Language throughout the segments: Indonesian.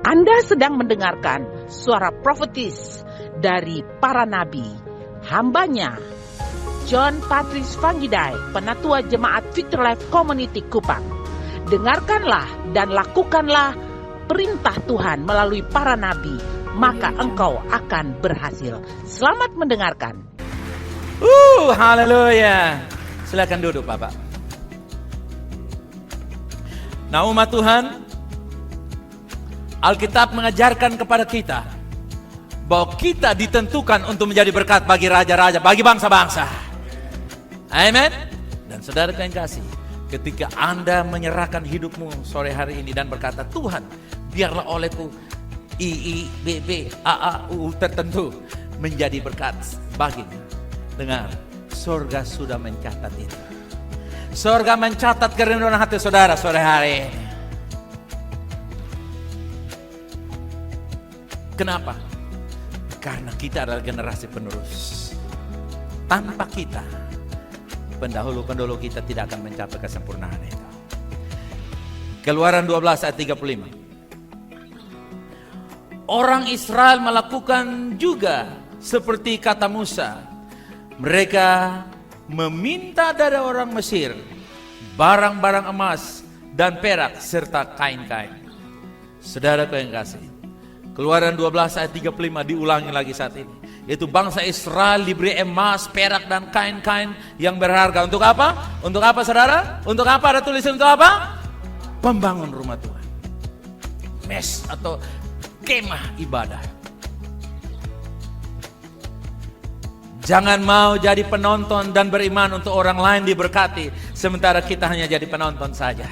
Anda sedang mendengarkan suara profetis dari para nabi, hambanya John Patrice Vanggidai, Penatua Jemaat Victory Life Community Kupang. Dengarkanlah dan lakukanlah perintah Tuhan melalui para nabi, maka engkau akan berhasil. Selamat mendengarkan. Haleluya. Silakan duduk, Bapak. Nah, umat Tuhan, Alkitab mengajarkan kepada kita bahwa kita ditentukan untuk menjadi berkat bagi raja-raja, bagi bangsa-bangsa. Amin. Dan saudara yang kasih, ketika Anda menyerahkan hidupmu sore hari ini dan berkata, Tuhan, biarlah olehku IIBB AAU tertentu menjadi berkat baginya. Dengar, surga sudah mencatat itu. Surga mencatat kerinduan hati saudara sore hari ini. Kenapa? Karena kita adalah generasi penerus. Tanpa kita, pendahulu-pendahulu kita tidak akan mencapai kesempurnaan itu. Keluaran 12 ayat 35. Orang Israel melakukan juga seperti kata Musa. Mereka meminta dari orang Mesir barang-barang emas dan perak serta kain-kain. Saudaraku yang kasih, Keluaran 12 ayat 35 diulangi lagi saat ini. Yaitu bangsa Israel diberi emas, perak dan kain-kain yang berharga. Untuk apa? Untuk apa saudara? Untuk apa? Ada tulisan untuk apa? Pembangun rumah Tuhan. Mes atau kemah ibadah. Jangan mau jadi penonton dan beriman untuk orang lain diberkati, sementara kita hanya jadi penonton saja.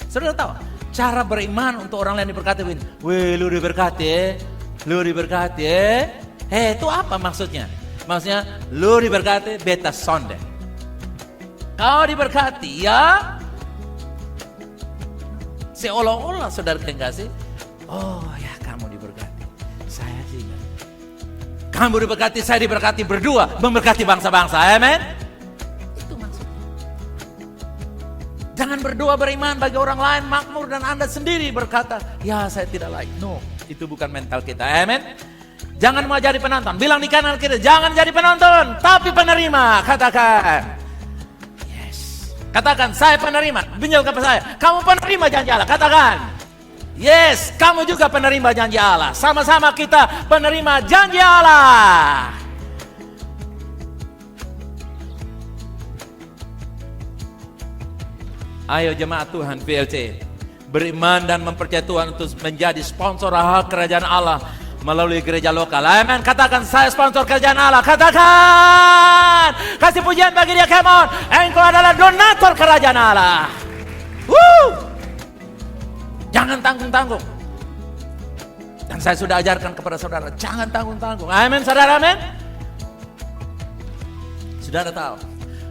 Saudara tahu? Cara beriman untuk orang lain diberkati, wih lu diberkati ya, lu diberkati ya. Itu apa maksudnya? Maksudnya lu diberkati beta sonde. Kau diberkati ya. Seolah-olah saudara yang kasih, oh ya kamu diberkati, saya sih. Kamu diberkati, saya diberkati, berdua memberkati bangsa-bangsa, amen. Jangan berdoa beriman bagi orang lain makmur dan Anda sendiri berkata, ya saya tidak layak. No, itu bukan mental kita. Amen. Jangan mau jadi penonton. Bilang di kanan kiri, jangan jadi penonton, tapi penerima. Katakan, yes. Katakan, saya penerima. Pinjam kepada saya. Kamu penerima janji Allah. Katakan, yes. Kamu juga penerima janji Allah. Sama-sama kita penerima janji Allah. Ayo jemaat Tuhan VLC, beriman dan mempercayai Tuhan untuk menjadi sponsor hak kerajaan Allah melalui gereja lokal. Amin. Katakan, saya sponsor kerajaan Allah. Katakan, kasih pujian bagi dia. Come on, engkau adalah donatur kerajaan Allah. Jangan tanggung-tanggung. Dan saya sudah ajarkan kepada saudara, jangan tanggung-tanggung. Amin saudara, amin. Saudara tahu,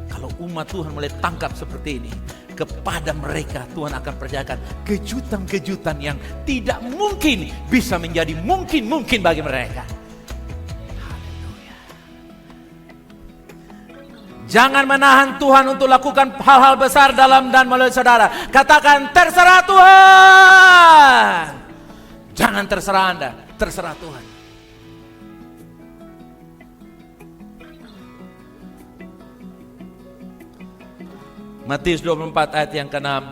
kalau umat Tuhan mulai tangkap seperti ini, kepada mereka Tuhan akan percayakan kejutan-kejutan yang tidak mungkin bisa menjadi mungkin bagi mereka. Haleluya. Jangan menahan Tuhan untuk lakukan hal-hal besar dalam dan melalui saudara. Katakan, terserah Tuhan. Jangan terserah Anda, terserah Tuhan. Matius 24 ayat yang ke-6.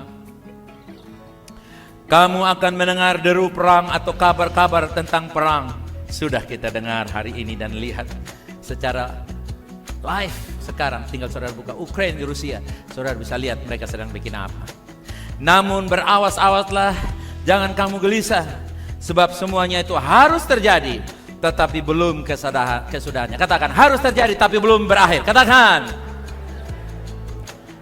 Kamu akan mendengar deru perang atau kabar-kabar tentang perang. Sudah kita dengar hari ini dan lihat secara live sekarang. Tinggal saudara buka Ukraina, Rusia. Saudara bisa lihat mereka sedang bikin apa. Namun berawas-awaslah, jangan kamu gelisah. Sebab semuanya itu harus terjadi, tetapi belum kesudahannya. Katakan, harus terjadi tapi belum berakhir. Katakan.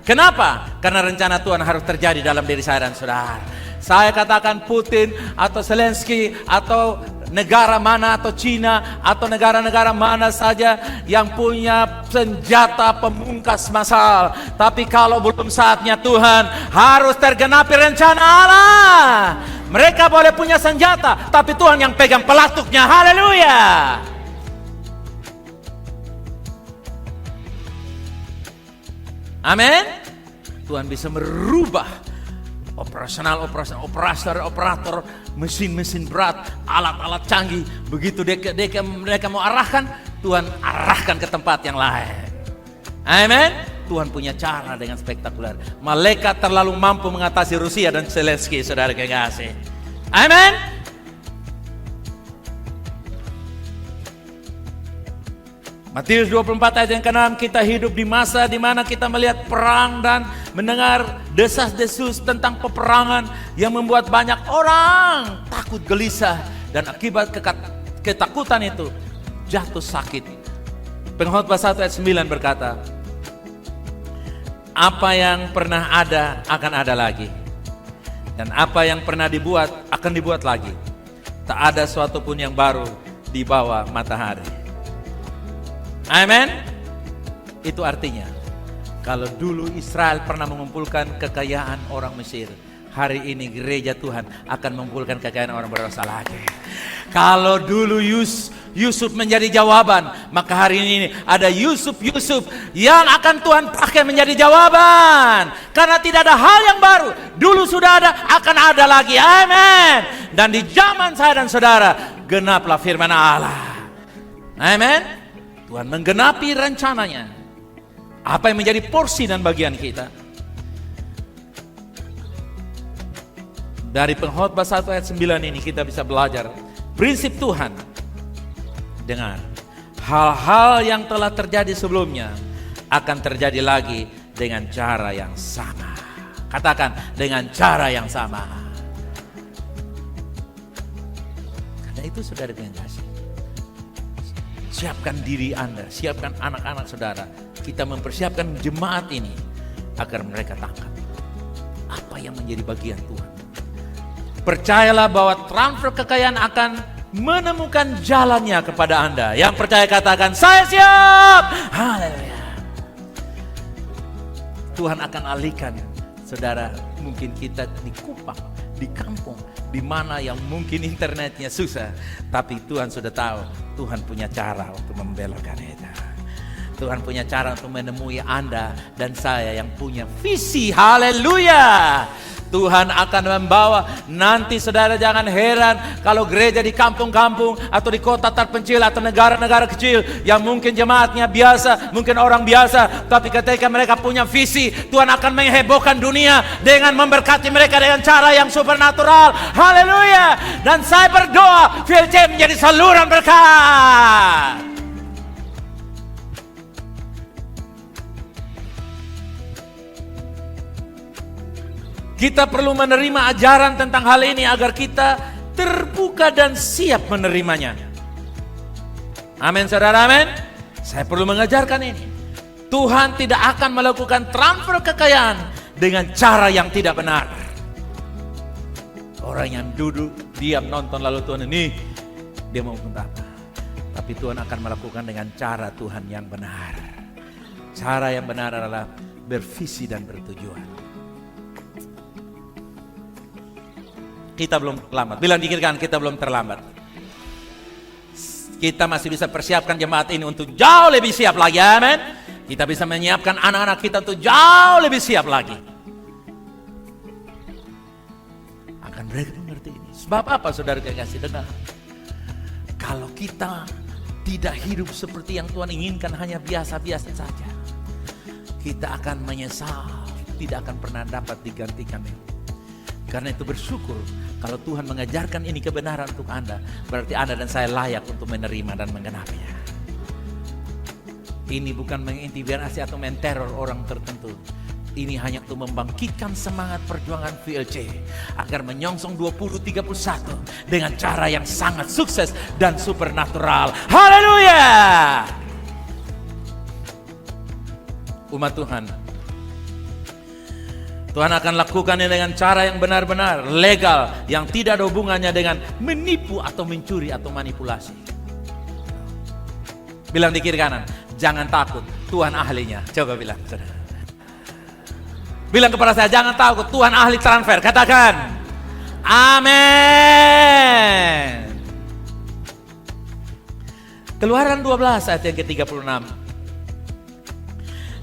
Kenapa? Karena rencana Tuhan harus terjadi dalam diri saya dan saudara. Saya katakan Putin atau Zelensky atau negara mana atau Cina atau negara-negara mana saja yang punya senjata pemungkas massal. Tapi kalau belum saatnya Tuhan, harus tergenapi rencana Allah. Mereka boleh punya senjata, tapi Tuhan yang pegang pelatuknya. Haleluya. Amin. Tuhan bisa merubah operasional, operator, mesin-mesin berat, alat-alat canggih. Begitu mereka mau arahkan, Tuhan arahkan ke tempat yang lain. Amin. Tuhan punya cara dengan spektakuler. Malaikat terlalu mampu mengatasi Rusia dan Zelensky, saudara kekasih. Amin. Matius 24 ayat yang ke-6, kita hidup di masa di mana kita melihat perang dan mendengar desas-desus tentang peperangan yang membuat banyak orang takut, gelisah, dan akibat ketakutan itu jatuh sakit. Pengkhotbah 1 ayat 9 berkata, apa yang pernah ada akan ada lagi, dan apa yang pernah dibuat akan dibuat lagi. Tak ada suatu pun yang baru di bawah matahari. Amen. Itu artinya, kalau dulu Israel pernah mengumpulkan kekayaan orang Mesir, hari ini gereja Tuhan akan mengumpulkan kekayaan orang berdosa lagi. Kalau dulu Yusuf menjadi jawaban, maka hari ini ada Yusuf yang akan Tuhan pakai menjadi jawaban. Karena tidak ada hal yang baru, dulu sudah ada, akan ada lagi. Amin. Dan di zaman saya dan saudara, genaplah firman Allah. Amin. Tuhan menggenapi rencananya. Apa yang menjadi porsi dan bagian kita. Dari Pengkhotbah 1 ayat 9 ini kita bisa belajar prinsip Tuhan. Dengar, hal-hal yang telah terjadi sebelumnya akan terjadi lagi dengan cara yang sama. Katakan, dengan cara yang sama. Karena itu saudara yang kasih, siapkan diri Anda, siapkan anak-anak saudara. Kita mempersiapkan jemaat ini agar mereka tangkap apa yang menjadi bagian Tuhan. Percayalah bahwa transfer kekayaan akan menemukan jalannya kepada Anda. Yang percaya katakan, saya siap. Haleluya. Tuhan akan alihkan, saudara, mungkin kita di Kupang, di kampung, di mana yang mungkin internetnya susah, tapi Tuhan sudah tahu, Tuhan punya cara untuk membelokkan itu. Tuhan punya cara untuk menemui Anda dan saya yang punya visi. Haleluya. Tuhan akan membawa. Nanti saudara jangan heran kalau gereja di kampung-kampung atau di kota terpencil atau negara-negara kecil yang mungkin jemaatnya biasa, mungkin orang biasa, tapi ketika mereka punya visi, Tuhan akan menghebohkan dunia dengan memberkati mereka dengan cara yang supernatural. Haleluya. Dan saya berdoa VLC menjadi saluran berkat. Kita perlu menerima ajaran tentang hal ini agar kita terbuka dan siap menerimanya. Amin, saudara, amin. Saya perlu mengajarkan ini. Tuhan tidak akan melakukan transfer kekayaan dengan cara yang tidak benar. Orang yang duduk, diam, nonton, lalu Tuhan ini, dia mau apa? Tapi Tuhan akan melakukan dengan cara Tuhan yang benar. Cara yang benar adalah bervisi dan bertujuan. Kita belum terlambat. Bilang di kiri kanan, kita belum terlambat. Kita masih bisa persiapkan jemaat ini untuk jauh lebih siap lagi. Amin. Kita bisa menyiapkan anak-anak kita untuk jauh lebih siap lagi. Akan mereka mengerti ini. Sebab apa, saudara kekasih? Dengar. Kalau kita tidak hidup seperti yang Tuhan inginkan, hanya biasa-biasa saja, kita akan menyesal. Tidak akan pernah dapat digantikan. Karena itu bersyukur kalau Tuhan mengajarkan ini kebenaran untuk Anda. Berarti Anda dan saya layak untuk menerima dan menggenapinya. Ini bukan mengintimidasi atau menteror orang tertentu. Ini hanya untuk membangkitkan semangat perjuangan VLC agar menyongsong 2031 dengan cara yang sangat sukses dan supernatural. Haleluya. Umat Tuhan, Tuhan akan lakukannya dengan cara yang benar-benar legal, yang tidak ada hubungannya dengan menipu atau mencuri atau manipulasi. Bilang di kiri kanan, jangan takut, Tuhan ahlinya. Coba bilang, saudara. Bilang kepada saya, jangan takut, Tuhan ahli transfer. Katakan, amin. Keluaran 12 ayat yang ke-36.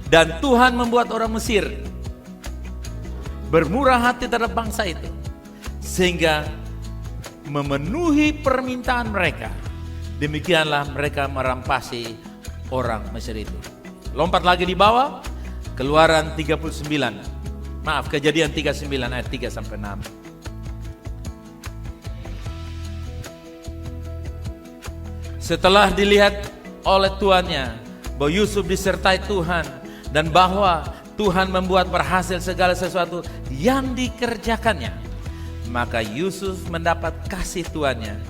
Dan Tuhan membuat orang Mesir bermurah hati terhadap bangsa itu, sehingga memenuhi permintaan mereka. Demikianlah mereka merampasi orang Mesir itu. Lompat lagi di bawah, Keluaran 39. Maaf, Kejadian 39 ayat 3 sampai 6. Setelah dilihat oleh tuannya bahwa Yusuf disertai Tuhan dan bahwa Tuhan membuat berhasil segala sesuatu yang dikerjakannya, maka Yusuf mendapat kasih tuannya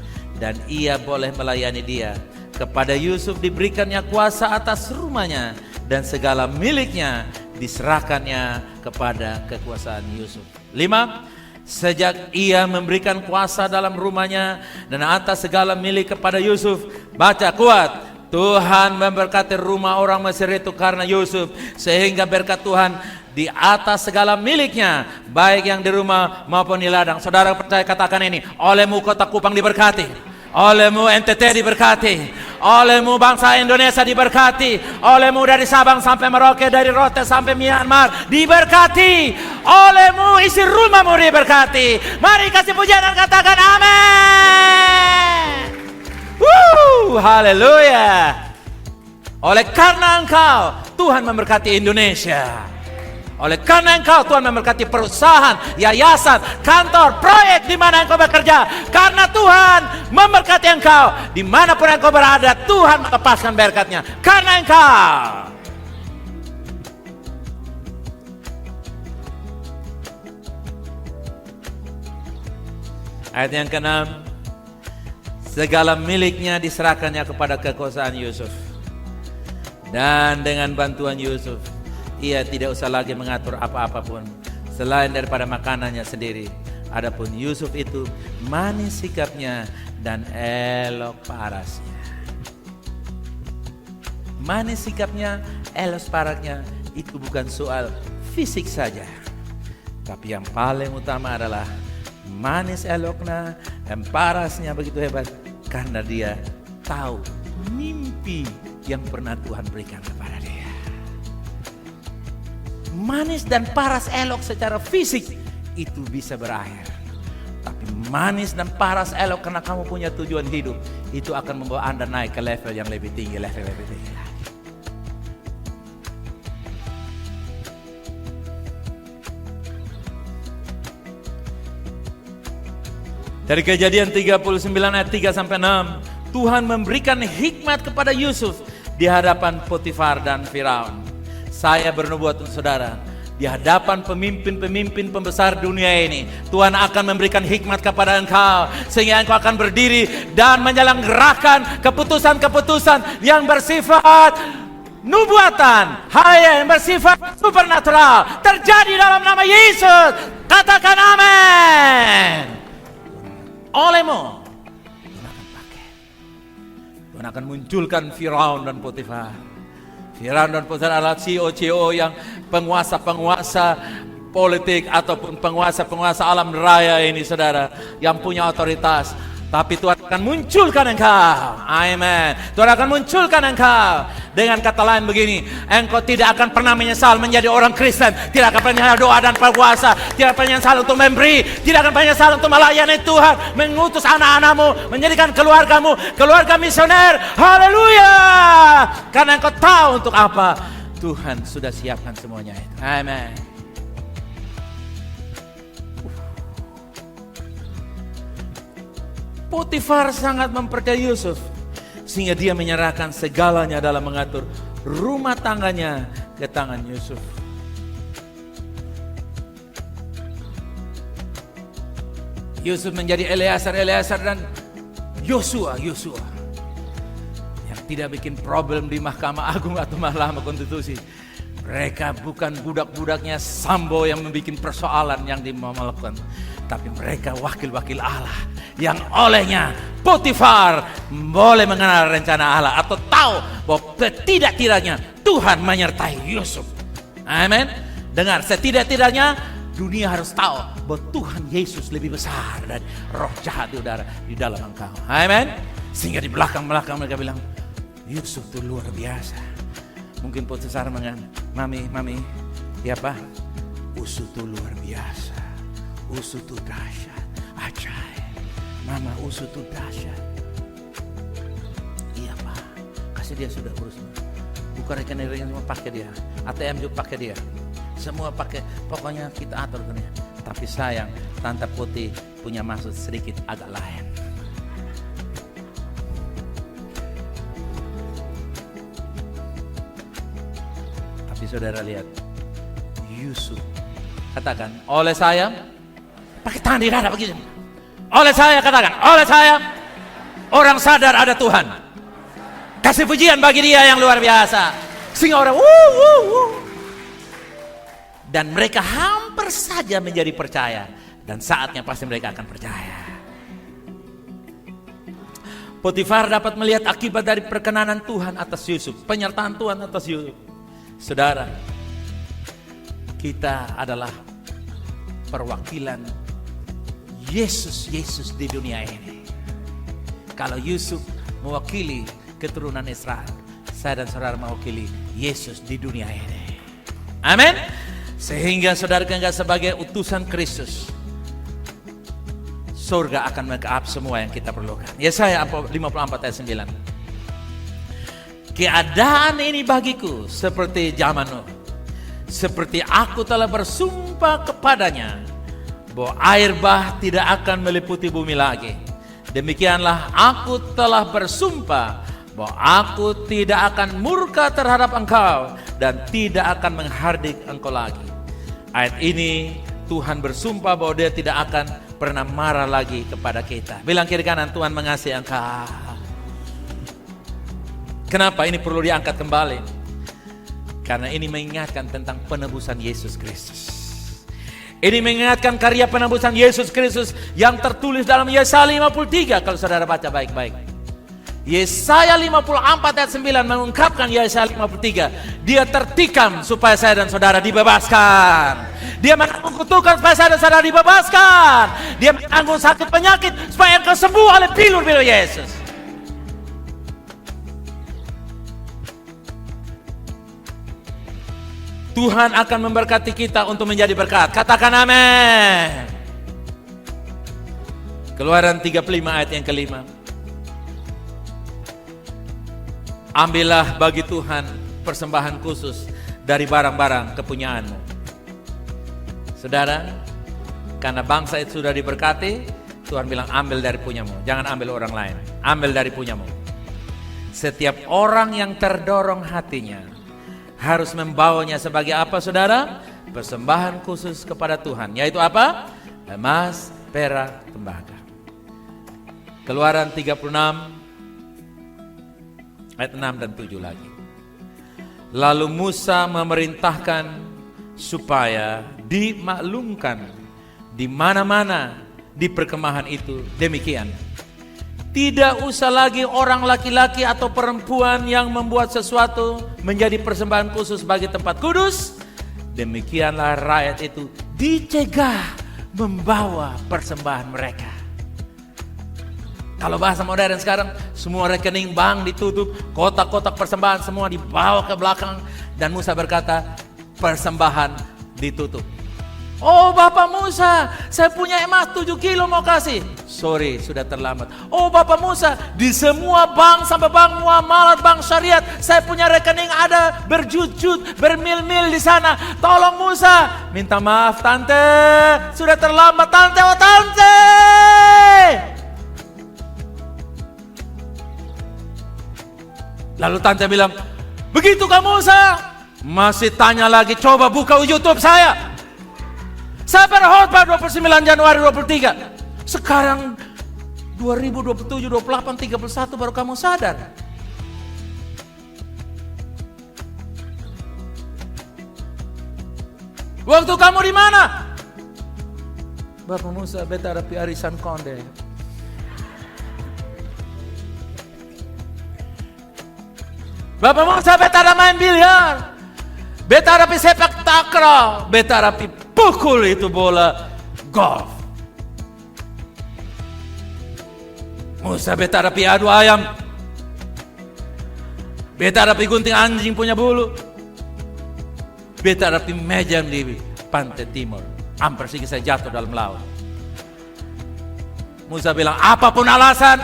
dan ia boleh melayani dia. Kepada Yusuf diberikannya kuasa atas rumahnya dan segala miliknya diserahkannya kepada kekuasaan Yusuf. 5. Sejak ia memberikan kuasa dalam rumahnya dan atas segala milik kepada Yusuf, baca kuat, Tuhan memberkati rumah orang Mesir itu karena Yusuf, sehingga berkat Tuhan di atas segala miliknya, baik yang di rumah maupun di ladang. Saudara percaya, katakan ini, olehmu kota Kupang diberkati, olehmu NTT diberkati, olehmu bangsa Indonesia diberkati, olehmu dari Sabang sampai Merauke, dari Rote sampai Myanmar diberkati, olehmu isi rumahmu diberkati. Mari kasih pujian dan katakan amin. Haleluya. Oleh karena engkau Tuhan memberkati Indonesia. Oleh karena engkau Tuhan memberkati perusahaan, yayasan, kantor, proyek di mana engkau bekerja. Karena Tuhan memberkati engkau dimanapun engkau berada, Tuhan melepaskan berkatnya. Karena engkau. Ayat yang ke-6, segala miliknya diserahkannya kepada kekuasaan Yusuf. Dan dengan bantuan Yusuf, ia tidak usah lagi mengatur apa-apapun selain daripada makanannya sendiri. Adapun Yusuf itu manis sikapnya dan elok parasnya. Manis sikapnya, elok parasnya itu bukan soal fisik saja, tapi yang paling utama adalah manis eloknya dan parasnya begitu hebat karena dia tahu mimpi yang pernah Tuhan berikan kepada dia. Manis dan paras elok secara fisik itu bisa berakhir, tapi manis dan paras elok karena kamu punya tujuan hidup, itu akan membawa Anda naik ke level yang lebih tinggi, level lebih tinggi lagi. Dari Kejadian 39 ayat 3 sampai 6, Tuhan memberikan hikmat kepada Yusuf di hadapan Potifar dan Firaun. Saya bernubuat untuk saudara, di hadapan pemimpin-pemimpin pembesar dunia ini, Tuhan akan memberikan hikmat kepada engkau, sehingga engkau akan berdiri dan menyelenggarakan keputusan-keputusan yang bersifat nubuatan, yang bersifat supernatural, terjadi dalam nama Yesus. Katakan amin. Olehmu Tuhan akan pakai. Tuhan akan munculkan Firaun dan Potifar. Firaun dan Potifar adalah CEO yang penguasa-penguasa politik ataupun penguasa-penguasa alam raya ini, saudara, yang punya otoritas. Tapi Tuhan akan munculkan engkau. Amen. Tuhan akan munculkan engkau. Dengan kata lain begini, engkau tidak akan pernah menyesal menjadi orang Kristen. Tidak akan pernah doa dan berpuasa. Tidak akan menyesal untuk memberi. Tidak akan pernah menyesal untuk melayani Tuhan, mengutus anak-anakmu, menjadikan keluargamu keluarga misioner. Haleluya. Karena engkau tahu untuk apa Tuhan sudah siapkan semuanya itu. Amen. Potifar sangat mempercayai Yusuf, sehingga dia menyerahkan segalanya dalam mengatur rumah tangganya ke tangan Yusuf. Yusuf menjadi Eleazar dan Yosua yang tidak bikin problem di Mahkamah Agung atau Mahkamah Konstitusi. Mereka bukan budak-budaknya Sambo yang membuat persoalan yang dimelakukan, tapi mereka wakil-wakil Allah yang olehnya Potifar boleh mengenal rencana Allah atau tahu bahwa setidak-tidaknya Tuhan menyertai Yusuf. Amin. Dengar, setidak-tidaknya dunia harus tahu bahwa Tuhan Yesus lebih besar dari roh jahat di dalam engkau. Amin. Sehingga di belakang-belakang mereka bilang, Yusuf itu luar biasa. Mungkin Potifar mengatakan, Mami, ya Pak, Usu tuh luar biasa. Usu tuh dahsyat. Ajaib. Mama, Usu tuh dahsyat. Iya Pak, kasih dia sudah urus. Buka rekening semua pakai dia. ATM juga pakai dia. Semua pakai, pokoknya kita atur dia. Tapi sayang, Tante Putih punya maksud sedikit agak lain. Tapi saudara lihat, Yusuf katakan, oleh saya, pakai tangan di dada begitu. Oleh saya katakan, oleh saya, orang sadar ada Tuhan. Kasih pujian bagi dia yang luar biasa. Sehingga orang, dan mereka hampir saja menjadi percaya. Dan saatnya pasti mereka akan percaya. Potifar dapat melihat akibat dari perkenanan Tuhan atas Yusuf. Penyertaan Tuhan atas Yusuf. Saudara, kita adalah perwakilan Yesus di dunia ini. Kalau Yusuf mewakili keturunan Israel, saya dan saudara mewakili Yesus di dunia ini. Amin. Sehingga saudara enggak sebagai utusan Kristus, surga akan menggenapi semua yang kita perlukan. Yesaya 54 ayat 9. Keadaan ini bagiku seperti zaman Nuh. Seperti aku telah bersumpah kepadanya bahwa air bah tidak akan meliputi bumi lagi. Demikianlah aku telah bersumpah bahwa aku tidak akan murka terhadap engkau dan tidak akan menghardik engkau lagi. Ayat ini Tuhan bersumpah bahwa dia tidak akan pernah marah lagi kepada kita. Bilang kiri kanan, Tuhan mengasihi engkau. Kenapa ini perlu diangkat kembali? Karena ini mengingatkan tentang penebusan Yesus Kristus. Ini mengingatkan karya penebusan Yesus Kristus yang tertulis dalam Yesaya 53. Kalau saudara baca baik-baik. Yesaya 54 ayat 9 mengungkapkan Yesaya 53. Dia tertikam supaya saya dan saudara dibebaskan. Dia menanggung kutukan supaya saya dan saudara dibebaskan. Dia menanggung sakit penyakit supaya engkau sembuh oleh pilur-pilur Yesus. Tuhan akan memberkati kita untuk menjadi berkat. Katakan amin. Keluaran 35 ayat yang kelima. Ambillah bagi Tuhan persembahan khusus dari barang-barang kepunyaanmu. Saudara, karena bangsa itu sudah diberkati, Tuhan bilang ambil dari punyamu. Jangan ambil orang lain, ambil dari punyamu. Setiap orang yang terdorong hatinya harus membawanya sebagai apa saudara? Persembahan khusus kepada Tuhan. Yaitu apa? Emas, perak, tembaga. Keluaran 36 ayat 6 dan 7 lagi. Lalu Musa memerintahkan supaya dimaklumkan di mana-mana di perkemahan itu demikian. Tidak usah lagi orang laki-laki atau perempuan yang membuat sesuatu menjadi persembahan khusus bagi tempat kudus. Demikianlah rakyat itu dicegah membawa persembahan mereka. Kalau bahasa modern sekarang, semua rekening bank ditutup, kotak-kotak persembahan semua dibawa ke belakang. Dan Musa berkata, persembahan ditutup. Oh Bapak Musa, saya punya emas 7 kilo mau kasih. Sorry, sudah terlambat. Oh Bapak Musa, di semua bank sampai bank muamalat, bank syariat, saya punya rekening ada berjut-jut, bermil-mil di sana. Tolong Musa, minta maaf Tante, sudah terlambat Tante, oh Tante. Lalu Tante bilang, begitu kamu Musa? Masih tanya lagi, coba buka YouTube saya. Saya berkhotbah 29 Januari 23. Sekarang 2027, 28, 31 baru kamu sadar. Waktu kamu di mana? Bapak Musa, beta rapi arisan konde. Bapak Musa, beta ada main biliar. Beta rapi sepak takraw. Beta rapi pukul itu bola golf. Musa, beta rapi adu ayam. Beta rapi gunting anjing punya bulu. Beta rapi mejam di pantai timur. Hampir saja saya jatuh dalam laut. Musa bilang, apapun alasan,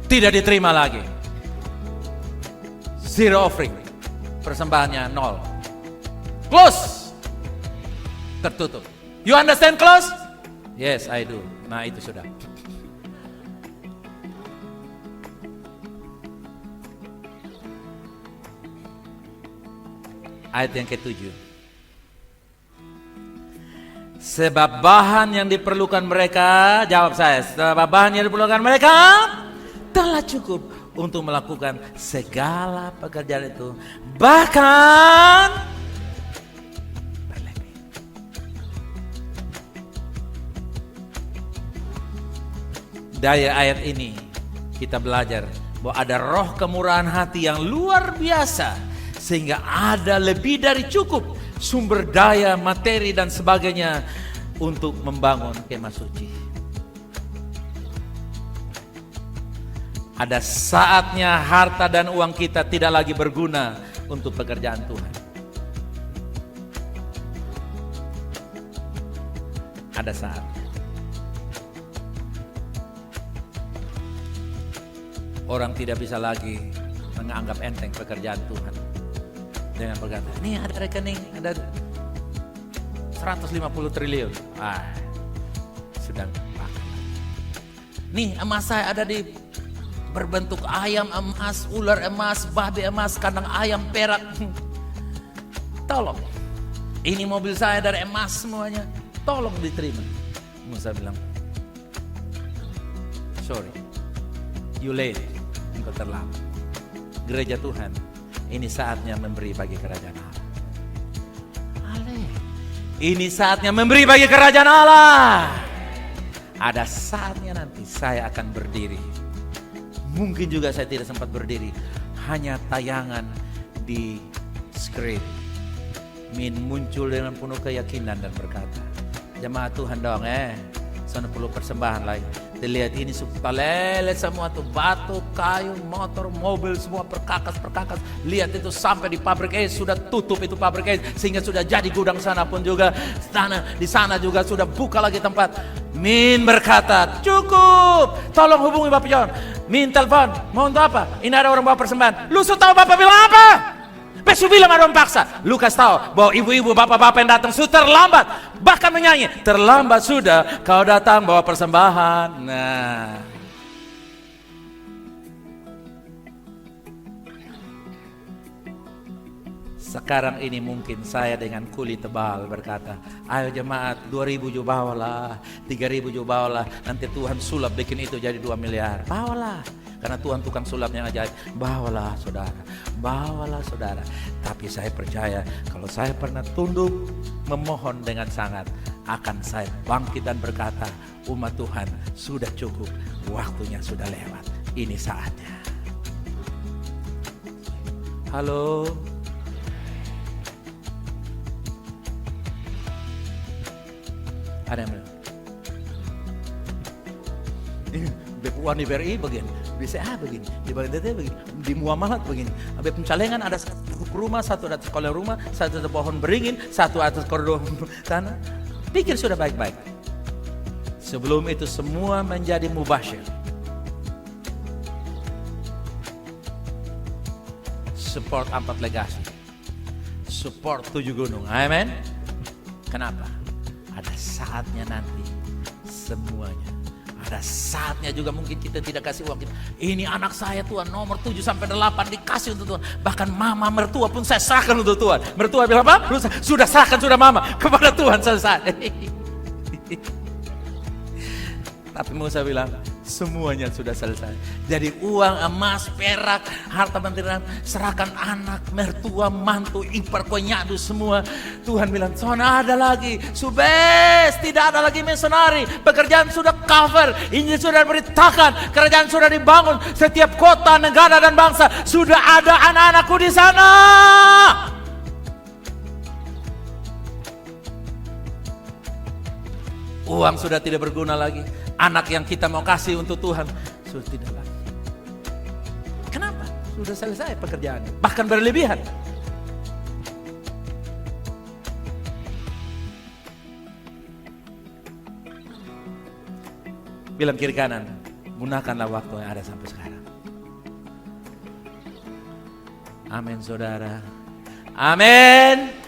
tidak diterima lagi. Zero offering. Persembahannya 0. Close. Tertutup. You understand close? Yes, I do. Nah, itu sudah. Ayat yang ke-7. Sebab bahan yang diperlukan mereka, jawab saya, sebab bahan yang diperlukan mereka telah cukup untuk melakukan segala pekerjaan itu. Bahkan berlebih. Dari ayat ini kita belajar bahwa ada roh kemurahan hati yang luar biasa. Sehingga ada lebih dari cukup sumber daya, materi dan sebagainya untuk membangun kemah suci. Ada saatnya harta dan uang kita tidak lagi berguna untuk pekerjaan Tuhan. Ada saatnya. Orang tidak bisa lagi menganggap enteng pekerjaan Tuhan. Dengan berkata, nih ada rekening, ada 150 triliun. Sudah pakai. Nih emas saya ada di berbentuk ayam emas, ular emas, babi emas, kandang ayam perak. Tolong. Ini mobil saya dari emas semuanya. Tolong diterima. Musa bilang, sorry, you late. Engkau terlambat. Gereja Tuhan, ini saatnya memberi bagi kerajaan Allah. Ini saatnya memberi bagi kerajaan Allah. Ada saatnya nanti saya akan berdiri. Mungkin juga saya tidak sempat berdiri. Hanya tayangan di screen. Min muncul dengan penuh keyakinan dan berkata, jemaat Tuhan dong sana perlu persembahan lain. Dilihat ini lelet semua tuh, batu, kayu, motor, mobil semua perkakas. Lihat itu sampai di pabrik sudah tutup itu pabrik sehingga sudah jadi gudang sana pun juga di sana juga sudah buka lagi tempat. Min berkata, cukup. Tolong hubungi Bapak John. Min telepon, mau untuk apa? Ini ada orang bawa persembahan. Lu tahu Bapak bilang apa? Pesu bilang ada orang paksa. Lu kasih tahu bahwa ibu-ibu, bapak-bapak yang datang sudah terlambat. Bahkan menyanyi, terlambat sudah kau datang bawa persembahan. Nah, sekarang ini mungkin saya dengan kulit tebal berkata, ayo jemaat 2.000 juga bawalah, 3.000 juga bawalah. Nanti Tuhan sulap bikin itu jadi 2 miliar. Bawalah. Karena Tuhan tukang sulap yang ajaib. Bawalah saudara. Tapi saya percaya kalau saya pernah tunduk memohon dengan sangat, akan saya bangkit dan berkata, umat Tuhan sudah cukup, waktunya sudah lewat, ini saatnya. Halo. Ada yang bilang, BPUAN di BRI begini, BCA begini, di BDT begini, di muamalat begini. Habis pencalengan ada satu rumah, satu atas kolong rumah, satu atas pohon beringin, satu atas koridor tanah. Pikir sudah baik-baik. Sebelum itu semua menjadi mubasyir. Support 4 legasi. Support 7 gunung. Amen. Kenapa? Ada saatnya nanti semuanya. Ada saatnya juga mungkin kita tidak kasih uang kita. Ini anak saya Tuhan nomor 7 sampai 8 dikasih untuk Tuhan. Bahkan mama mertua pun saya serahkan untuk Tuhan. Mertua bilang apa? Sudah serahkan sudah mama kepada Tuhan selesai. Tapi Musa bilang semuanya sudah selesai. Jadi uang, emas, perak, harta bentiran, serahkan anak, mertua, mantu, ipar, konyadu semua. Tuhan bilang, sana ada lagi, subes, tidak ada lagi misionari. Pekerjaan sudah cover, Injil sudah diberitakan, kerajaan sudah dibangun. Setiap kota, negara dan bangsa sudah ada anak-anakku di sana. Uang sudah tidak berguna lagi. Anak yang kita mau kasih untuk Tuhan sudah tidak lagi. Kenapa? Sudah selesai pekerjaannya. Bahkan berlebihan. bilang kiri kanan, gunakanlah waktu yang ada sampai sekarang. Amin saudara. Amin.